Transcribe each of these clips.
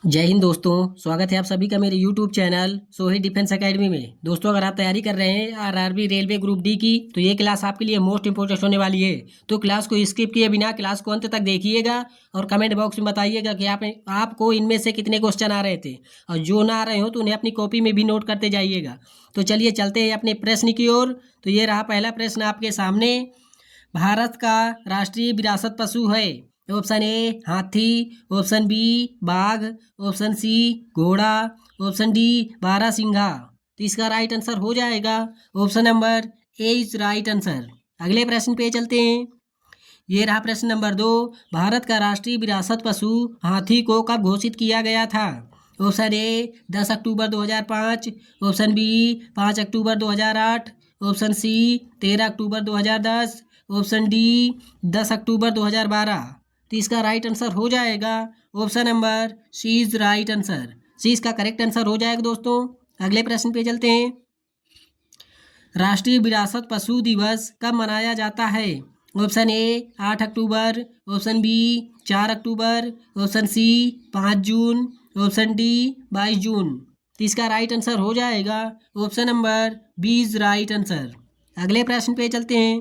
जय हिंद दोस्तों। स्वागत है आप सभी का मेरे YouTube channel Sohit defence academy में। दोस्तों, अगर आप तैयारी कर रहे हैं आरआरबी रेलवे ग्रुप डी की तो ये क्लास आपके लिए मोस्ट इंपॉर्टेंट होने वाली है। तो क्लास को स्किप किए बिना क्लास को अंत तक देखिएगा और कमेंट बॉक्स में बताइएगा कि आपको इनमें से कितने क्वेश्चन आ रहे थे, और जो ना आ रहे हो तो उन्हें अपनी कॉपी में भी नोट करते जाइएगा। तो चलिए चलते हैं अपने प्रश्न की ओर। तो ये रहा पहला प्रश्न आपके सामने। भारत का राष्ट्रीय विरासत पशु है? ऑप्शन ए हाथी, ऑप्शन बी बाघ, ऑप्शन सी घोड़ा, ऑप्शन डी बारहसिंघा। तो इसका राइट आंसर हो जाएगा option number A is right answer. अगले प्रश्न पे चलते हैं। ये रहा प्रश्न नंबर 2। भारत का राष्ट्रीय विरासत पशु हाथी को कब घोषित किया गया था? Option A 10 October 2005, option B 5 October 2008, option C 13 October 2010, option D 10 October 2012। तो इसका राइट आंसर हो जाएगा option number C is right answer. C इसका करेक्ट आंसर हो जाएगा दोस्तों। अगले प्रश्न पे चलते हैं। राष्ट्रीय विरासत पशु दिवस कब मनाया जाता है? ऑप्शन ए 8 अक्टूबर, ऑप्शन बी 4 अक्टूबर, ऑप्शन सी 5 जून, ऑप्शन डी 22 जून। तो इसका राइट आंसर हो जाएगा option number B is right answer. अगले प्रश्न पे चलते हैं।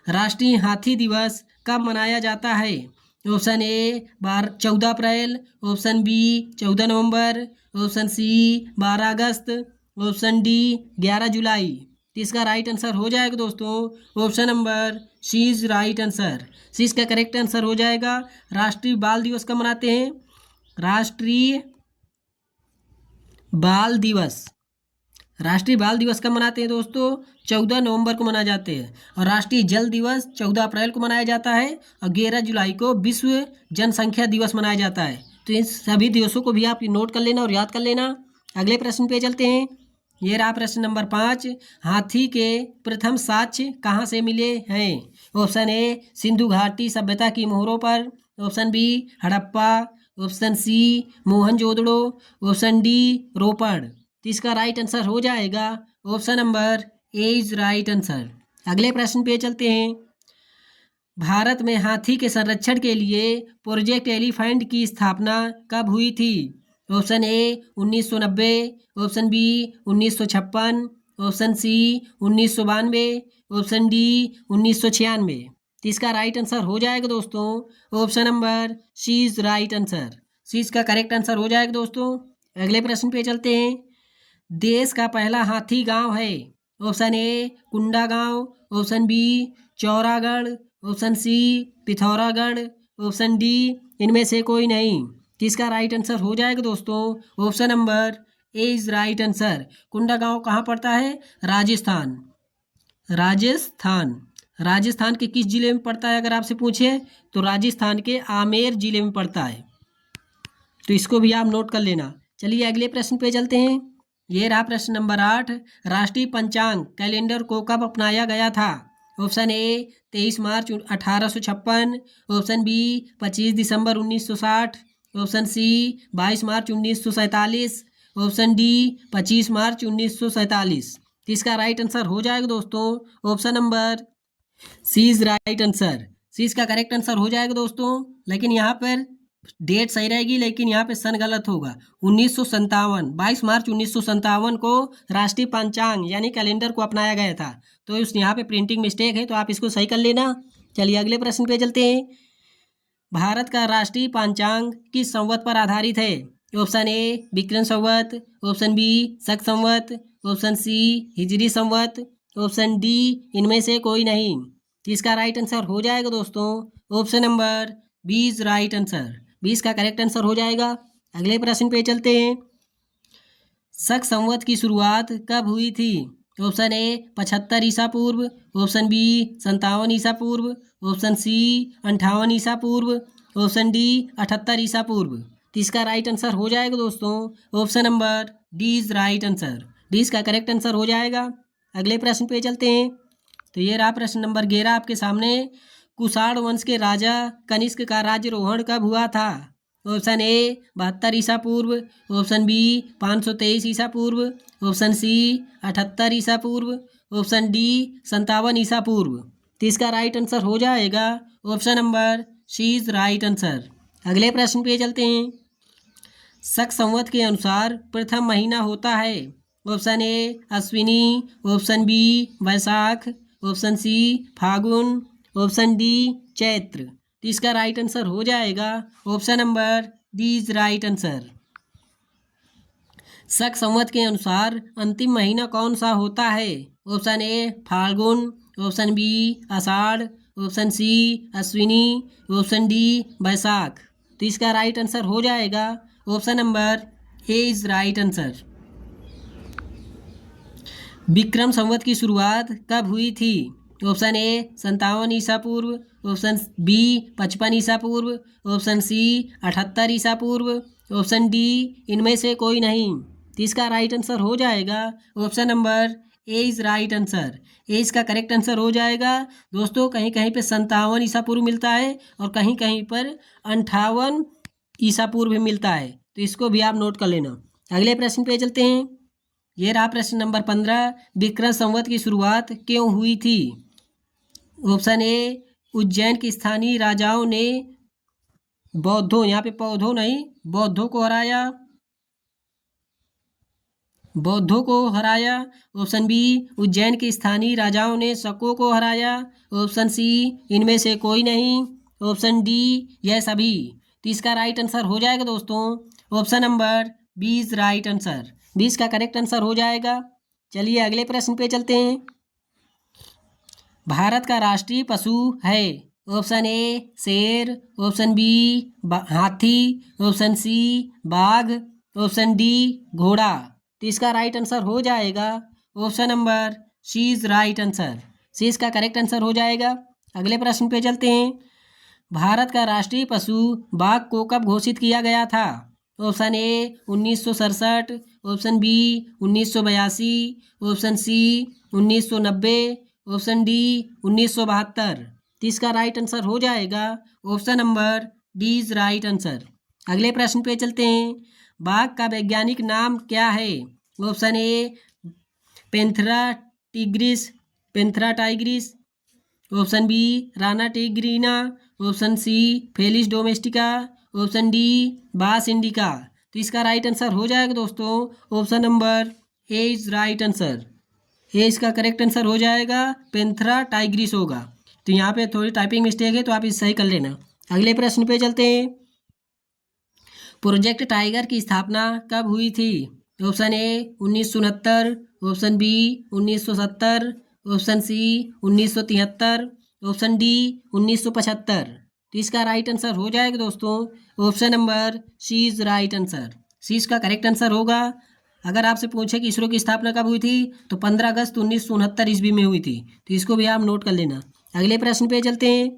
राष्ट्रीय हाथी दिवस कब मनाया जाता है? Option A 14 April, option B 14 November, option C 12 August, option D 11 July. तो इसका राइट आंसर हो जाएगा दोस्तों option number C is right answer. C इसका करेक्ट आंसर हो जाएगा। राष्ट्रीय बाल दिवस कब मनाते हैं? राष्ट्रीय बाल दिवस राष्ट्रीय बाल दिवस कब मनाते हैं दोस्तों? 14 नवंबर को मनाए जाते हैं। और राष्ट्रीय जल दिवस 14 अप्रैल को मनाया जाता है, और 11 जुलाई को विश्व जनसंख्या दिवस मनाया जाता है। तो इन सभी दिवसों को भी आप नोट कर लेना और याद कर लेना। अगले प्रश्न पे चलते हैं। ये रहा प्रश्न नंबर 5। हाथी के प्रथम साक्ष्य कहाँ से मिले हैं? ऑप्शन ए सिंधु घाटी सभ्यता की मोहरों पर, option B Harappa, option C Mohenjodaro, option D Ropar. तो इसका राइट आंसर हो जाएगा option number A is right answer. अगले प्रश्न पे चलते हैं। भारत में हाथी के संरक्षण के लिए प्रोजेक्ट एलिफेंट की स्थापना कब हुई थी? Option A 1990, option B 1956, option C 1992, option D 1996। तो इसका राइट आंसर हो जाएगा दोस्तों option number C is right answer. C इसका करेक्ट आंसर हो जाएगा दोस्तों। अगले प्रश्न पे चलते हैं। देश का पहला हाथी गांव है? ऑप्शन ए कुंडा गांव, option B Chauragarh, option C Pithoragarh, option D इनमें से कोई नहीं। किसका राइट आंसर हो जाएगा दोस्तों option number A is right answer. Kunda गांव कहाँ पड़ता है? राजस्थान। राजस्थान राजस्थान के किस जिले में पड़ता है अगर आपसे पूछे तो राजस्थान के आमेर जिले में पड़ता है। तो इसको भी आप नोट कर लेना। चलिए अगले प्रश्न पे चलते हैं। ये रहा प्रश्न नंबर 8। राष्ट्रीय पंचांग कैलेंडर को कब अपनाया गया था? Option A 23 March 1856, option B 25 December 1960, option C 22 March 1947, option D 25 March 1947। तो इसका राइट आंसर हो जाएगा दोस्तों option number C is right answer. C इसका करेक्ट आंसर हो जाएगा दोस्तों। लेकिन यहाँ पर डेट सही रहेगी, लेकिन यहाँ पे सन गलत होगा। 1957 22 मार्च 1957 को राष्ट्रीय पंचांग यानी कैलेंडर को अपनाया गया था। तो उस यहाँ पे प्रिंटिंग मिस्टेक है, तो आप इसको सही कर लेना। चलिए अगले प्रश्न पे चलते हैं। भारत का राष्ट्रीय पंचांग किस संवत पर आधारित है? Option A Vikram Samvat, option B Shaka Samvat, option C Hijri Samvat, option D इनमें से कोई नहीं। तो इसका राइट आंसर हो जाएगा दोस्तों option number B is right answer. 20 का करेक्ट आंसर हो जाएगा। अगले प्रश्न पे चलते हैं। शक संवत की शुरुआत कब हुई थी? ऑप्शन ए 75 ईसा पूर्व, ऑप्शन बी 57 ईसा पूर्व, ऑप्शन सी 58 ईसा पूर्व, ऑप्शन डी 78 ईसा पूर्व। तो इसका राइट आंसर हो जाएगा दोस्तों option number D is right answer. D इसका करेक्ट आंसर हो जाएगा। अगले प्रश्न पे चलते हैं। तो ये रहा प्रश्न नंबर 11 आपके सामने। कुषाण वंश के राजा कनिष्क का राज्यरोहण कब हुआ था? ऑप्शन ए 72 ईसा पूर्व, ऑप्शन बी 523 ईसा पूर्व, ऑप्शन सी 78 ईसा पूर्व, ऑप्शन डी 57 ईसा पूर्व। तो इसका राइट आंसर हो जाएगा option number C is right answer. अगले प्रश्न पे चलते हैं। शक संवत के अनुसार प्रथम महीना होता है। Option A Ashwini, option B Vaishakh, option C Phagun, option D Chaitra. तो इसका राइट आंसर हो जाएगा option number D is right answer. Shaka Samvat के अनुसार अंतिम महीना कौन सा होता है? Option A Phalgun, option B Ashadh, option C Ashwini, option D Vaishakh. तो इसका राइट आंसर हो जाएगा option number A is right answer. Vikram Samvat की शुरुआत कब हुई थी? ऑप्शन ए 57 ईसा पूर्व, ऑप्शन बी 55 ईसा पूर्व, ऑप्शन सी 78 ईसा पूर्व, ऑप्शन डी इनमें से कोई नहीं। तो इसका राइट आंसर हो जाएगा option number A is right answer. A इसका करेक्ट आंसर हो जाएगा। दोस्तों कहीं कहीं पे 57 ईसा पूर्व मिलता है और कहीं कहीं पर 58 ईसा पूर्व भी मिलता है, तो इसको भी आप नोट कर लेना। अगले प्रश्न पे चलते हैं। ये रहा प्रश्न नंबर 15। विक्रम संवत की शुरुआत क्यों हुई थी? ऑप्शन ए उज्जैन के स्थानीय राजाओं ने बौद्धों, यहाँ पे पौधों नहीं, बौद्धों को हराया, बौद्धों को हराया। ऑप्शन बी उज्जैन के स्थानीय राजाओं ने शकों को हराया। ऑप्शन सी इनमें से कोई नहीं। ऑप्शन डी यह सभी। तो इसका राइट आंसर हो जाएगा दोस्तों option number B is right answer. 20 का करेक्ट आंसर हो जाएगा। चलिए अगले प्रश्न पे चलते हैं। भारत का राष्ट्रीय पशु है? ऑप्शन ए शेर, ऑप्शन बी हाथी, ऑप्शन सी बाघ, ऑप्शन डी घोड़ा। तो इसका राइट आंसर हो जाएगा option number C is right answer. C इसका करेक्ट आंसर हो जाएगा। अगले प्रश्न पे चलते हैं। भारत का राष्ट्रीय पशु बाघ को कब घोषित किया गया था? Option A 1967, option B 1982, option C 1990, option D 1972। तो इसका राइट आंसर हो जाएगा option number D is right answer. अगले प्रश्न पे चलते हैं। बाघ का वैज्ञानिक नाम क्या है? Option A Panthera tigris, Panthera tigris, option B Rana tigrina, option C Felis domestica, option D bos indica. तो इसका राइट आंसर हो जाएगा दोस्तों option number A is right answer. A इसका करेक्ट आंसर हो जाएगा, पेंथेरा टाइग्रिस होगा। तो यहाँ पे थोड़ी टाइपिंग मिस्टेक है, तो आप इसे सही कर लेना। अगले प्रश्न पे चलते हैं। प्रोजेक्ट टाइगर की स्थापना कब हुई थी? Option A 1969, option B 1970, option C 1973, option D 1975। तो इसका राइट आंसर हो जाएगा दोस्तों option number C is right answer. C इसका करेक्ट आंसर होगा। अगर आपसे पूछे कि इसरो की स्थापना कब हुई थी तो 15 अगस्त 1969 ईस्वी में हुई थी। तो इसको भी आप नोट कर लेना। अगले प्रश्न पे चलते हैं।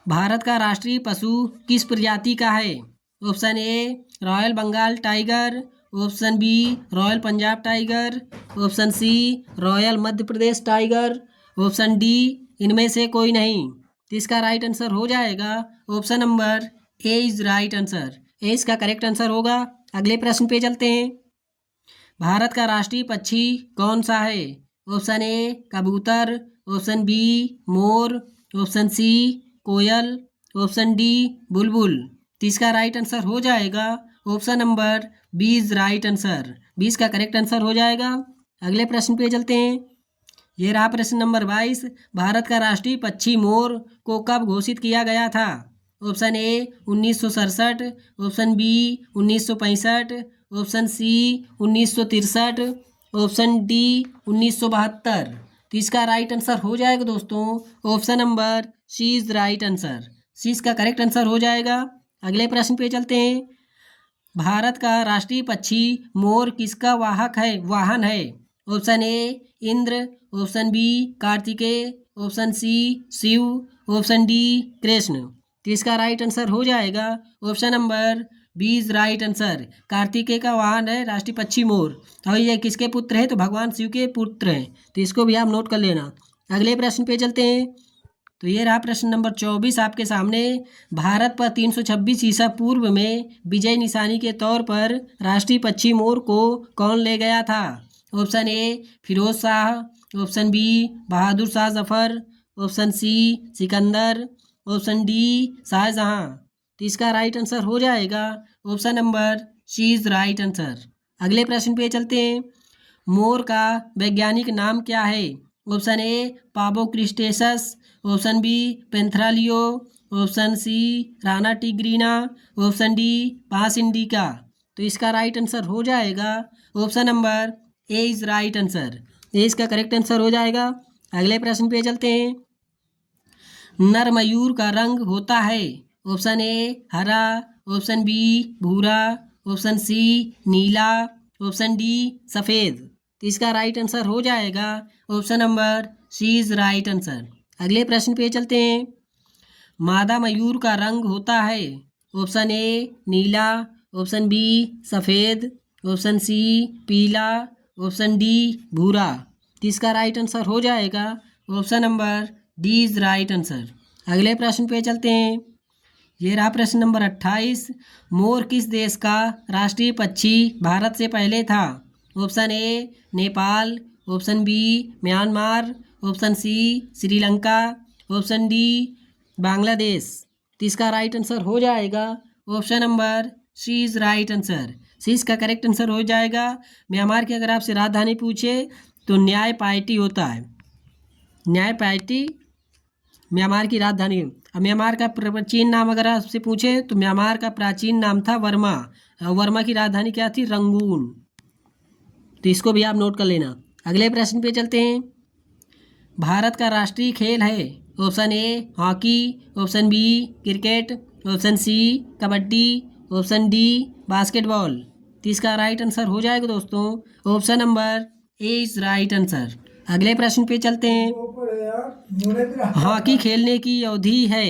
भारत का राष्ट्रीय पशु किस प्रजाति का है? Option A royal Bengal tiger, option B royal Punjab tiger, option C royal Madhya Pradesh tiger, option D इनमें से कोई नहीं। तो इसका राइट आंसर हो जाएगा option number A is right answer. A इसका करेक्ट आंसर होगा। अगले प्रश्न पे चलते हैं। भारत का राष्ट्रीय पक्षी कौन सा है? ऑप्शन ए कबूतर, ऑप्शन बी मोर, ऑप्शन सी कोयल, ऑप्शन डी बुलबुल। तो इसका राइट आंसर हो जाएगा option number B is right answer. 20 का करेक्ट आंसर हो जाएगा। अगले प्रश्न पे चलते हैं। ये रहा प्रश्न नंबर 22। भारत का राष्ट्रीय पक्षी मोर को कब घोषित किया गया था? Option A 1967, option B 1965, option C 1963, option D 1972। तो इसका राइट आंसर हो जाएगा दोस्तों option number C is right answer. C इसका करेक्ट आंसर हो जाएगा। अगले प्रश्न पे चलते हैं। भारत का राष्ट्रीय पक्षी मोर किसका वाहन है? Option A Indra, option B Kartikeya, option C Shiva, option D Krishna. तो इसका राइट आंसर हो जाएगा option number B is right answer. Kartikeya का वाहन है राष्ट्रीय पक्षी मोर, और ये किसके पुत्र हैं? तो भगवान शिव के पुत्र हैं। तो इसको भी आप नोट कर लेना। अगले प्रश्न पे चलते हैं। तो ये रहा प्रश्न नंबर 24 आपके सामने। भारत पर 326 ईसा पूर्व में विजय निशानी के तौर पर राष्ट्रीय पक्षी मोर को कौन ले गया था? Option A Firoz Shah, option B Bahadur Shah Zafar, option C Sikandar, option D Shahjahan. तो इसका राइट आंसर हो जाएगा option number C is right answer. अगले प्रश्न पे चलते हैं। मोर का वैज्ञानिक नाम क्या है? Option A Pavo cristatus, option B Panthera leo, option C Rana tigrina, option D पास इंडिका। तो इसका राइट आंसर हो जाएगा option number A is right answer. ये इसका करेक्ट आंसर हो जाएगा। अगले प्रश्न पे चलते हैं। नर मयूर का रंग होता है? ऑप्शन ए हरा, ऑप्शन बी भूरा, ऑप्शन सी नीला, ऑप्शन डी सफ़ेद। तो इसका राइट आंसर हो जाएगा option number C is right answer. अगले प्रश्न पे चलते हैं। मादा मयूर का रंग होता है? ऑप्शन ए नीला, ऑप्शन बी सफ़ेद, ऑप्शन सी पीला, ऑप्शन डी भूरा। तो इसका राइट आंसर हो जाएगा option number D is right answer. अगले प्रश्न पे चलते हैं। ये रहा प्रश्न नंबर 28। मोर किस देश का राष्ट्रीय पक्षी भारत से पहले था? Option A Nepal, option B Myanmar, option C Sri Lanka, option D Bangladesh. तो इसका राइट आंसर हो जाएगा option number C is right answer. C इसका करेक्ट आंसर हो जाएगा। म्यांमार की अगर आपसे राजधानी पूछे तो न्याय पार्टी होता है। न्याय पार्टी म्यांमार की राजधानी है। अब म्यांमार का प्राचीन नाम अगर आपसे पूछे तो म्यांमार का प्राचीन नाम था वर्मा। वर्मा की राजधानी क्या थी? रंगून। तो इसको भी आप नोट कर लेना। अगले प्रश्न पे चलते हैं। भारत का राष्ट्रीय खेल है? Option A hockey, option B cricket, option C kabaddi, option D basketball. तो इसका राइट आंसर हो जाएगा दोस्तों option number A is right answer. अगले प्रश्न पे चलते हैं। हॉकी खेलने की अवधि है?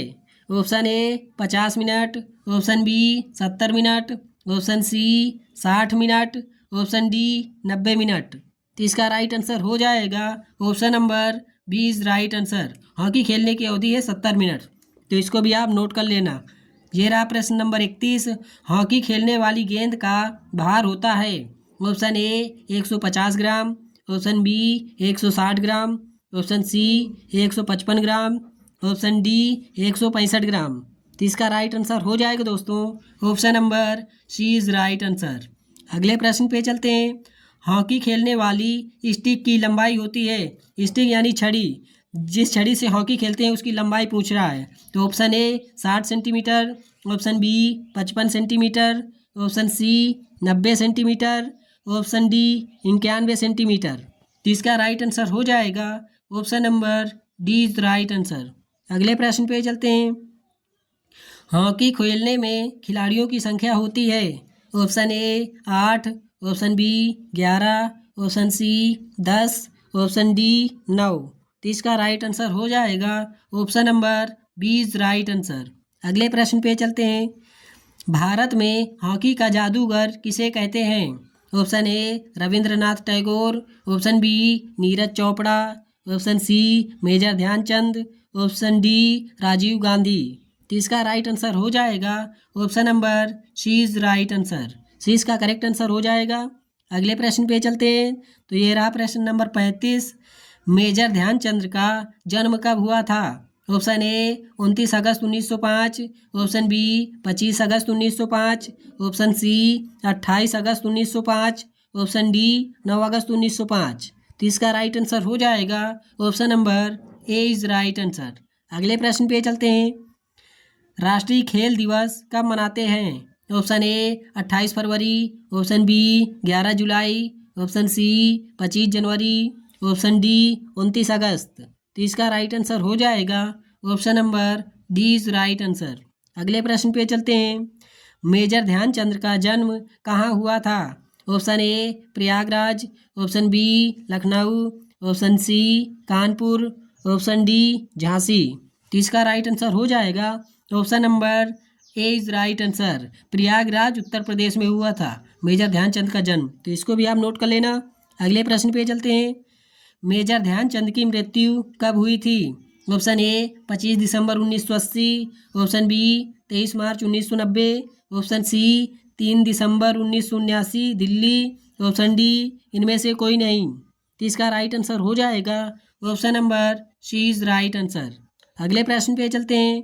Option A 50 minute, option B 70 minute, option C 60 minute, option D 90 minute. तो इसका राइट आंसर हो जाएगा option number B is right answer. Hockey खेलने की अवधि है 70 मिनट। तो इसको भी आप नोट कर लेना। ये रहा प्रश्न नंबर 31। हॉकी खेलने वाली गेंद का भार होता है? Option A 150 gram, option B 160 gram, option C 155 gram, option D 165 gram. तो इसका राइट आंसर हो जाएगा दोस्तों option number C is right answer. अगले प्रश्न पे चलते हैं। हॉकी खेलने वाली स्टिक की लंबाई होती है? स्टिक यानी छड़ी, जिस छड़ी से हॉकी खेलते हैं उसकी लंबाई पूछ रहा है। तो option A 60 centimetre, option B 55 centimetre, option C 90 centimetre, option D 91 centimetre. तो इसका राइट आंसर हो जाएगा option number D is right answer. अगले प्रश्न पे चलते हैं। हॉकी खेलने में खिलाड़ियों की संख्या होती है? Option A 8, option B 11, option C 10, option D 9। तो इसका राइट आंसर हो जाएगा option number B is right answer. अगले प्रश्न पे चलते हैं। भारत में हॉकी का जादूगर किसे कहते हैं? Option A Rabindranath Tagore, option B Neeraj Chopra, option C Major Dhyanchand, option D Rajiv Gandhi. तो इसका राइट आंसर हो जाएगा option number C is right answer. C इसका करेक्ट आंसर हो जाएगा। अगले प्रश्न पे चलते हैं। तो ये रहा प्रश्न नंबर 35। मेजर ध्यानचंद का जन्म कब हुआ था? ऑप्शन ए 29 अगस्त 1905, ऑप्शन बी 25 अगस्त 1905, ऑप्शन सी 28 अगस्त 1905, ऑप्शन डी 9 अगस्त 1905। तो इसका राइट आंसर हो जाएगा option number A is right answer. अगले प्रश्न पे चलते हैं। राष्ट्रीय खेल दिवस कब मनाते हैं? ऑप्शन ए 28 फरवरी, ऑप्शन बी 11 जुलाई, ऑप्शन सी 25 जनवरी, ऑप्शन डी 29 अगस्त। तो इसका राइट आंसर हो जाएगा option number D is right answer. अगले प्रश्न पे चलते हैं। मेजर ध्यानचंद का जन्म कहाँ हुआ था? Option A Prayagraj, option B Lucknow, option C Kanpur, option D Jhansi. तो इसका राइट आंसर हो जाएगा option number A is right answer. Prayagraj Uttar Pradesh में हुआ था मेजर ध्यानचंद का जन्म। तो इसको भी आप नोट कर लेना। अगले प्रश्न पे चलते हैं। मेजर ध्यानचंद की मृत्यु कब हुई थी? ऑप्शन ए 25 दिसंबर 1980, ऑप्शन बी 23 मार्च 1990, ऑप्शन सी 3 दिसंबर 1979 दिल्ली, ऑप्शन डी इनमें से कोई नहीं। तो इसका राइट आंसर हो जाएगा option number C is right answer. अगले प्रश्न पे चलते हैं।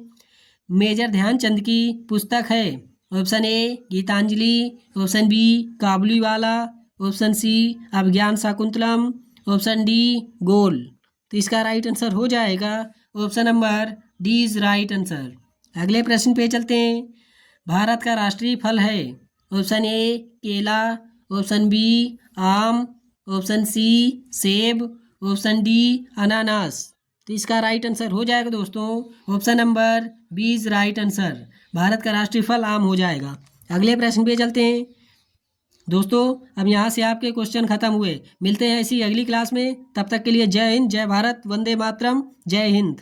मेजर ध्यानचंद की पुस्तक है option A Gitanjali, option B Kabuliwala, option C Abhijnana Shakuntalam, option D goal. तो इसका राइट आंसर हो जाएगा option number D is right answer. अगले प्रश्न पे चलते हैं। भारत का राष्ट्रीय फल है ऑप्शन ए केला, ऑप्शन बी आम, ऑप्शन सी सेब, ऑप्शन डी अनानास। तो इसका राइट आंसर हो जाएगा दोस्तों option number B is right answer. Bharat का राष्ट्रीय फल आम हो जाएगा। अगले प्रश्न पे चलते हैं दोस्तों। अब यहाँ से आपके क्वेश्चन खत्म हुए। मिलते हैं इसी अगली क्लास में, तब तक के लिए जय हिंद, जय भारत, वंदे मातरम, जय हिंद।